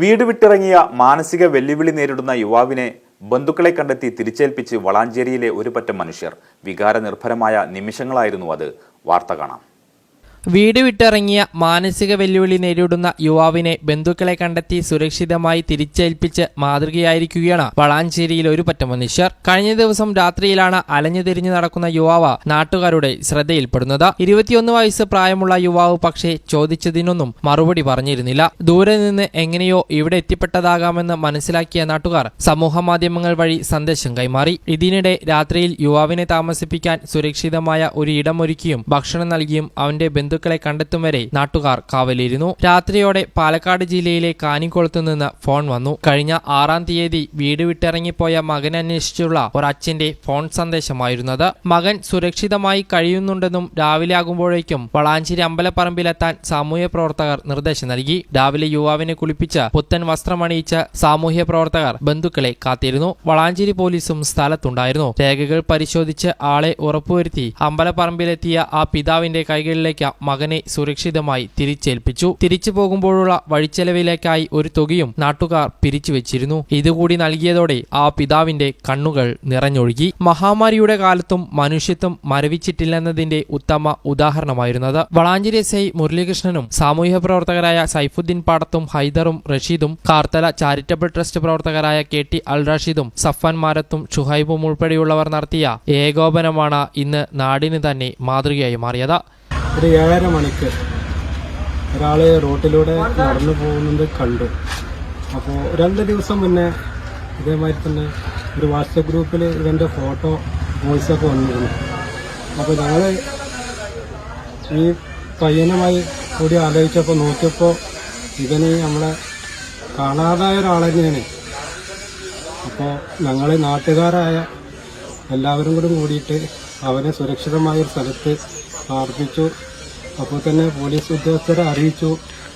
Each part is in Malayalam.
വീട് വിട്ടിറങ്ങിയ മാനസിക വെല്ലുവിളി നേരിടുന്ന യുവാവിനെ ബന്ധുക്കളെ കണ്ടെത്തി തിരിച്ചേൽപ്പിച്ച് വളാഞ്ചേരിയിലെ ഒരു പറ്റം മനുഷ്യർ. വികാരനിർഭരമായ നിമിഷങ്ങളായിരുന്നു അത്. വാർത്ത കാണാം. വീട് വിട്ടിറങ്ങിയ മാനസിക വെല്ലുവിളി നേരിടുന്ന യുവാവിനെ ബന്ധുക്കളെ കണ്ടെത്തി സുരക്ഷിതമായി തിരിച്ചേൽപ്പിച്ച് മാതൃകയായിരിക്കുകയാണ് വളാഞ്ചേരിയിൽ ഒരു പറ്റം മനുഷ്യർ. കഴിഞ്ഞ ദിവസം രാത്രിയിലാണ് അലഞ്ഞുതിരിഞ്ഞു നടക്കുന്ന യുവാവ് നാട്ടുകാരുടെ ശ്രദ്ധയിൽപ്പെടുന്നത്. 21 വയസ്സ് പ്രായമുള്ള യുവാവ് പക്ഷേ ചോദിച്ചതിനൊന്നും മറുപടി പറഞ്ഞിരുന്നില്ല. ദൂരെ നിന്ന് എങ്ങനെയോ ഇവിടെ എത്തിപ്പെട്ടതാകാമെന്ന് മനസ്സിലാക്കിയ നാട്ടുകാർ സമൂഹ മാധ്യമങ്ങൾ വഴി സന്ദേശം കൈമാറി. ഇതിനിടെ രാത്രിയിൽ യുവാവിനെ താമസിപ്പിക്കാൻ സുരക്ഷിതമായ ഒരു ഇടമൊരുക്കിയും ഭക്ഷണം നൽകിയും അവന്റെ ബന്ധുക്കളെ കണ്ടെത്തും വരെ നാട്ടുകാർ കാവലിരുന്നു. രാത്രിയോടെ പാലക്കാട് ജില്ലയിലെ കാനിക്കുളത്തു നിന്ന് ഫോൺ വന്നു. കഴിഞ്ഞ 6-ാം തീയതി വീട് വിട്ടിറങ്ങിപ്പോയ മകൻ അന്വേഷിച്ചുള്ള ഒരച്ഛന്റെ ഫോൺ സന്ദേശമായിരുന്നത്. മകൻ സുരക്ഷിതമായി കഴിയുന്നുണ്ടെന്നും രാവിലെ ആകുമ്പോഴേക്കും വളാഞ്ചേരി അമ്പലപ്പറമ്പിലെത്താൻ സാമൂഹ്യ പ്രവർത്തകർ നിർദ്ദേശം നൽകി. രാവിലെ യുവാവിനെ കുളിപ്പിച്ച് പുത്തൻ വസ്ത്രമണിയിച്ച് സാമൂഹ്യ പ്രവർത്തകർ ബന്ധുക്കളെ കാത്തിരുന്നു. വളാഞ്ചേരി പോലീസും സ്ഥലത്തുണ്ടായിരുന്നു. രേഖകൾ പരിശോധിച്ച് ആളെ ഉറപ്പുവരുത്തി അമ്പലപ്പറമ്പിലെത്തിയ ആ പിതാവിന്റെ കൈകളിലേക്ക് മകനെ സുരക്ഷിതമായി തിരിച്ചേൽപ്പിച്ചു. തിരിച്ചു പോകുമ്പോഴുള്ള വഴിച്ചെലവിലേക്കായി ഒരു തുകയും നാട്ടുകാർ പിരിച്ചുവെച്ചിരുന്നു. ഇതുകൂടി നൽകിയതോടെ ആ പിതാവിന്റെ കണ്ണുകൾ നിറഞ്ഞൊഴുകി. മഹാമാരിയുടെ കാലത്തും മനുഷ്യത്വം മരവിച്ചിട്ടില്ലെന്നതിന്റെ ഉത്തമ ഉദാഹരണമായിരുന്നത്. വളാഞ്ചേരി എസ്.ഐ മുരളീകൃഷ്ണനും സാമൂഹ്യ പ്രവർത്തകരായ സൈഫുദ്ദീൻ പാടത്തും ഹൈദറും റഷീദും കാർത്തല ചാരിറ്റബിൾ ട്രസ്റ്റ് പ്രവർത്തകരായ കെ.ടി. അൽ റാഷിദും സഫാൻ മാരത്തും ഷുഹൈബും ഉൾപ്പെടെയുള്ളവർ നടത്തിയ ഏകോപനമാണ് ഇന്ന് നാടിന് തന്നെ മാതൃകയായി മാറിയത്. ഒരു 7:30 മണിക്ക് ഒരാൾ റോട്ടിലൂടെ നടന്നു പോകുന്നത് കണ്ടു. അപ്പോൾ 2 ദിവസം മുന്നേ ഇതേമാതിരി തന്നെ ഒരു വാട്സപ്പ് ഗ്രൂപ്പിൽ ഇവൻ്റെ ഫോട്ടോ വോയിസൊക്കെ വന്നിരുന്നു. അപ്പോൾ ഞങ്ങൾ ഈ പയ്യനുമായി കൂടി ആലോചിച്ചപ്പോൾ നോക്കിയപ്പോൾ ഇവന് നമ്മളെ കാണാതായ ഒരാൾ തന്നെയാണ്. അപ്പോൾ ഞങ്ങൾ നാട്ടുകാരായ എല്ലാവരും കൂടി കൂടിയിട്ട് അവനെ സുരക്ഷിതമായ ഒരു സ്ഥലത്ത് പ്രാർത്ഥിച്ചു. അപ്പോൾ തന്നെ പോലീസ് ഉദ്യോഗസ്ഥരെ അറിയിച്ചു.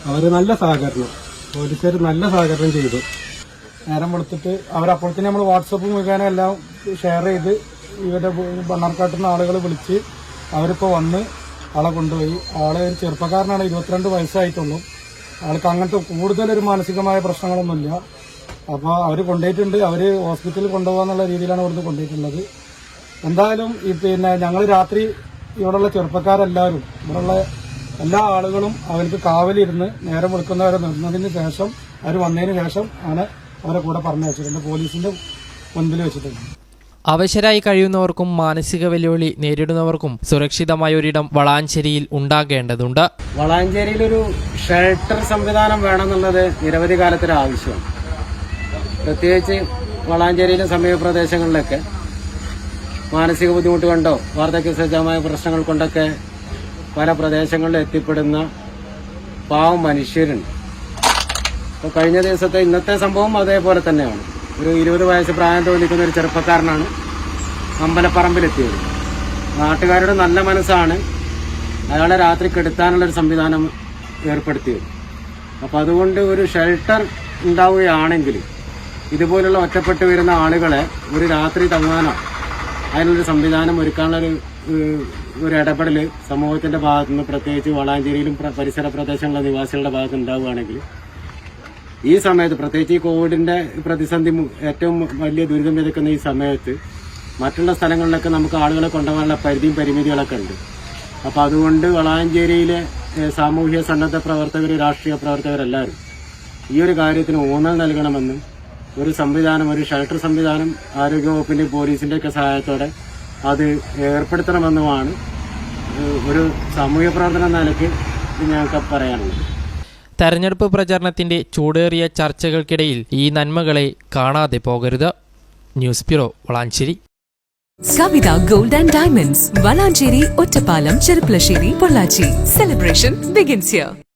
അവർ നല്ല സഹകരണം, പോലീസുകാർ നല്ല സഹകരണം ചെയ്തു. നേരം കൊടുത്തിട്ട് അവരപ്പോൾ തന്നെ നമ്മൾ വാട്സപ്പ് മുഖേന എല്ലാം ഷെയർ ചെയ്ത് ഇവരുടെ മണ്ണാർക്കാട്ടുന്ന ആളുകൾ വിളിച്ച് അവരിപ്പോൾ വന്ന് ആളെ കൊണ്ടുപോയി. ആളെ ഒരു ചെറുപ്പക്കാരനാണ്, 22 വയസ്സായിട്ടുള്ളൂ. ആൾക്ക് അങ്ങനത്തെ കൂടുതലൊരു മാനസികമായ പ്രശ്നങ്ങളൊന്നുമില്ല. അപ്പോൾ അവർ കൊണ്ടുപോയിട്ടുണ്ട്. അവർ ഹോസ്പിറ്റലിൽ കൊണ്ടുപോകാന്നുള്ള രീതിയിലാണ് ഇവിടുന്ന് കൊണ്ടുപോയിട്ടുള്ളത്. എന്തായാലും ഞങ്ങൾ രാത്രി ഇവിടെയുള്ള ചെറുപ്പക്കാരെല്ലാവരും ഇവിടെയുള്ള എല്ലാ ആളുകളും അവർക്ക് കാവലിരുന്ന് നേരം വെളുക്കുന്നവരെ നിന്നതിന് ശേഷം അവർ വന്നതിന് ശേഷം ആണ് അവരെ കൂടെ പറഞ്ഞു വെച്ചിട്ടുണ്ട്, പോലീസിന്റെ മുൻപിൽ വെച്ചിട്ടുണ്ട്. അവശരായി കഴിയുന്നവർക്കും മാനസിക വെല്ലുവിളി നേരിടുന്നവർക്കും സുരക്ഷിതമായ ഒരിടം വളാഞ്ചേരിയിൽ ഉണ്ടാകേണ്ടതുണ്ട്. വളാഞ്ചേരിയിലൊരു ഷെൽട്ടർ സംവിധാനം വേണമെന്നുള്ളത് നിരവധി കാലത്തൊരു ആവശ്യമാണ്. പ്രത്യേകിച്ച് വളാഞ്ചേരിയിലെ സമീപ പ്രദേശങ്ങളിലൊക്കെ മാനസിക ബുദ്ധിമുട്ട് കൊണ്ടോ വാർദ്ധക്യ സജ്ജമായ പ്രശ്നങ്ങൾ കൊണ്ടൊക്കെ പല പ്രദേശങ്ങളിലും എത്തിപ്പെടുന്ന പാവം മനുഷ്യരുണ്ട്. അപ്പോൾ കഴിഞ്ഞ ദിവസത്തെ ഇന്നത്തെ സംഭവം അതേപോലെ തന്നെയാണ്. ഒരു 20 വയസ്സ് പ്രായം തോന്നിക്കുന്ന ഒരു ചെറുപ്പക്കാരനാണ് അമ്പലപ്പറമ്പിലെത്തിയത്. നാട്ടുകാരുടെ നല്ല മനസ്സാണ് അയാളെ രാത്രി കെടുത്താനുള്ളൊരു സംവിധാനം ഏർപ്പെടുത്തിയത്. അപ്പോൾ അതുകൊണ്ട് ഒരു ഷെൽട്ടർ ഉണ്ടാവുകയാണെങ്കിൽ ഇതുപോലുള്ള ഒറ്റപ്പെട്ടു വരുന്ന ആളുകളെ ഒരു രാത്രി തങ്ങാനോ അതിനുള്ളൊരു സംവിധാനം ഒരുക്കാനുള്ളൊരു ഇടപെടൽ സമൂഹത്തിന്റെ ഭാഗത്തുനിന്ന്, പ്രത്യേകിച്ച് വളാഞ്ചേരിയിലും പരിസര പ്രദേശങ്ങളിലെ നിവാസികളുടെ ഭാഗത്ത് ഉണ്ടാവുകയാണെങ്കിൽ ഈ സമയത്ത്, പ്രത്യേകിച്ച് ഈ കോവിഡിന്റെ പ്രതിസന്ധി ഏറ്റവും വലിയ ദുരിതം വിതയ്ക്കുന്ന ഈ സമയത്ത് മറ്റുള്ള സ്ഥലങ്ങളിലൊക്കെ നമുക്ക് ആളുകളെ കൊണ്ടുപോകാനുള്ള പരിമിതികളൊക്കെ ഉണ്ട്. അപ്പോൾ അതുകൊണ്ട് വളാഞ്ചേരിയിലെ സാമൂഹ്യ സന്നദ്ധ പ്രവർത്തകർ, രാഷ്ട്രീയ പ്രവർത്തകരെല്ലാവരും ഈ ഒരു കാര്യത്തിന് ഊന്നൽ നൽകണമെന്നും ഒരു സംവിധാനം, ഒരു ഷെൽട്ടർ സംവിധാനം ആരോഗ്യവകുപ്പിന്റെയും പോലീസിന്റെയൊക്കെ സഹായത്തോടെ അത് ഏർപ്പെടുത്തണമെന്നുമാണ് ഒരു സാമൂഹ്യ പ്രവർത്തനം എന്ന നിലയ്ക്ക് ഞങ്ങൾക്ക് പറയാനുള്ളത്. തെരഞ്ഞെടുപ്പ് പ്രചാരണത്തിന്റെ ചൂടേറിയ ചർച്ചകൾക്കിടയിൽ ഈ നന്മകളെ കാണാതെ പോകരുത്. News bureau, Valanchery. Kavitha gold and diamonds, Valanchery, Ottapalam, Cherpulassery, Pollachi. Celebration begins here.